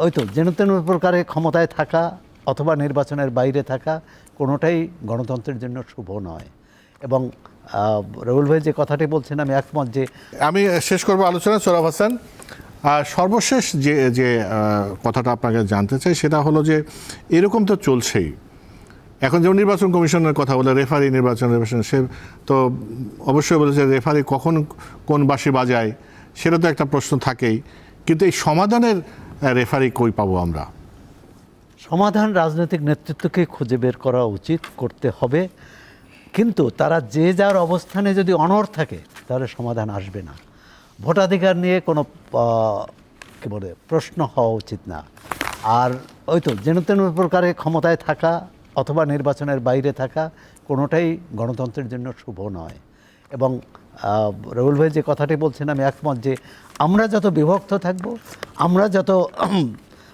ওই তো যেন তেন প্রকারে ক্ষমতায় থাকা অথবা নির্বাচনের বাইরে থাকা কোনোটাই গণতন্ত্রের জন্য শুভ নয়। এবং রুহুল ভাই যে কথাটি বলছেন আমি একমত যে আমি শেষ করবো আলোচনা। সোহরাব হাসান, সর্বশেষ যে যে কথাটা আপনাকে জানতে চাই সেটা হলো যে এরকম তো চলছেই। এখন যেমন নির্বাচন কমিশনের কথা বলে রেফারি নির্বাচন সে তো অবশ্যই বলেছে রেফারি কখন কোন বাঁশি বাজায় সেটা তো একটা প্রশ্ন থাকেই, কিন্তু এই সমাধানের রেফারি কই পাবো আমরা? সমাধান রাজনৈতিক নেতৃত্বকে খুঁজে বের করা উচিত, করতে হবে, কিন্তু তারা যে যার অবস্থানে যদি অনড় থাকে তাহলে সমাধান আসবে না। ভোটাধিকার নিয়ে কোনো কী বলে প্রশ্ন হওয়া উচিত না। আর ওই তো যেন তেন প্রকারে ক্ষমতায় থাকা অথবা নির্বাচনের বাইরে থাকা কোনোটাই গণতন্ত্রের জন্য শুভ নয়। এবং রুহুল ভাই যে কথাটি বলছেন আমি একমত যে আমরা যত বিভক্ত থাকব, আমরা যত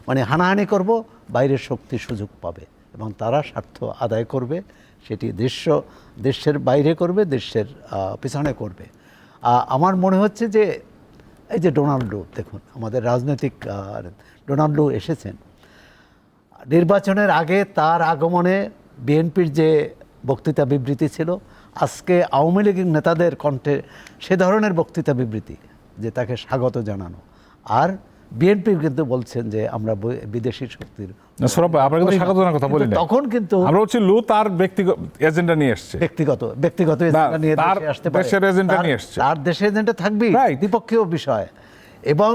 মানে হানাহানি করব, বাইরের শক্তি সুযোগ পাবে এবং তারা স্বার্থ আদায় করবে, সেটি দেশের বাইরে করবে, দেশের পিছনে করবে। আমার মনে হচ্ছে যে এই যে ডোনাল্ডো, দেখুন আমাদের রাজনৈতিক ডোনাল্ডো এসেছেন নির্বাচনের আগে, তার আগমনে বিএনপির যে বক্তৃতা বিবৃতি ছিল, আজকে আওয়ামী লীগের নেতাদের কণ্ঠে সে ধরনের বক্তৃতা বিবৃতি যে তাকে স্বাগত জানানো। আর বিএনপি কিন্তু বলছেন যে আমরা বিদেশি শক্তির তখন কিন্তু আমরা হচ্ছে লু তার ব্যক্তিগত এজেন্ডা নিয়ে এসেছে, ব্যক্তিগত এজেন্ডা নিয়ে আসতে পারে, তার দেশের এজেন্ডা থাকবেই, দ্বিপক্ষীয় বিষয়। এবং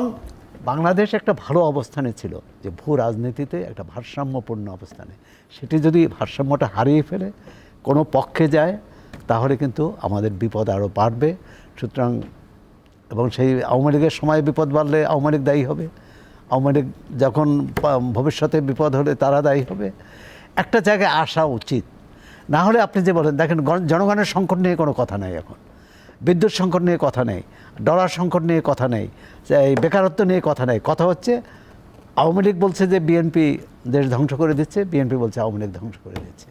বাংলাদেশ একটা ভালো অবস্থানে ছিল যে ভূ রাজনীতিতে একটা ভারসাম্যপূর্ণ অবস্থানে, সেটি যদি ভারসাম্যটা হারিয়ে ফেলে কোনো পক্ষে যায় তাহলে কিন্তু আমাদের বিপদ আরও বাড়বে। সুতরাং এবং সেই আওয়ামী লীগের সময় বিপদ বাড়লে আওয়ামী লীগ দায়ী হবে, আওয়ামী লীগ যখন ভবিষ্যতে বিপদ হলে তারা দায়ী হবে। একটা জায়গায় আসা উচিত, না হলে আপনি যে বলেন দেখেন জনগণের সংকট নিয়ে কোনো কথা নেই, এখন বিদ্যুৎ সংকট নিয়ে কথা নেই, ডলার সংকট নিয়ে কথা নেই, এই বেকারত্ব নিয়ে কথা নেই। কথা হচ্ছে আওয়ামী লীগ বলছে যে বিএনপি দেশ ধ্বংস করে দিচ্ছে, বিএনপি বলছে আওয়ামী লীগ ধ্বংস করে দিচ্ছে।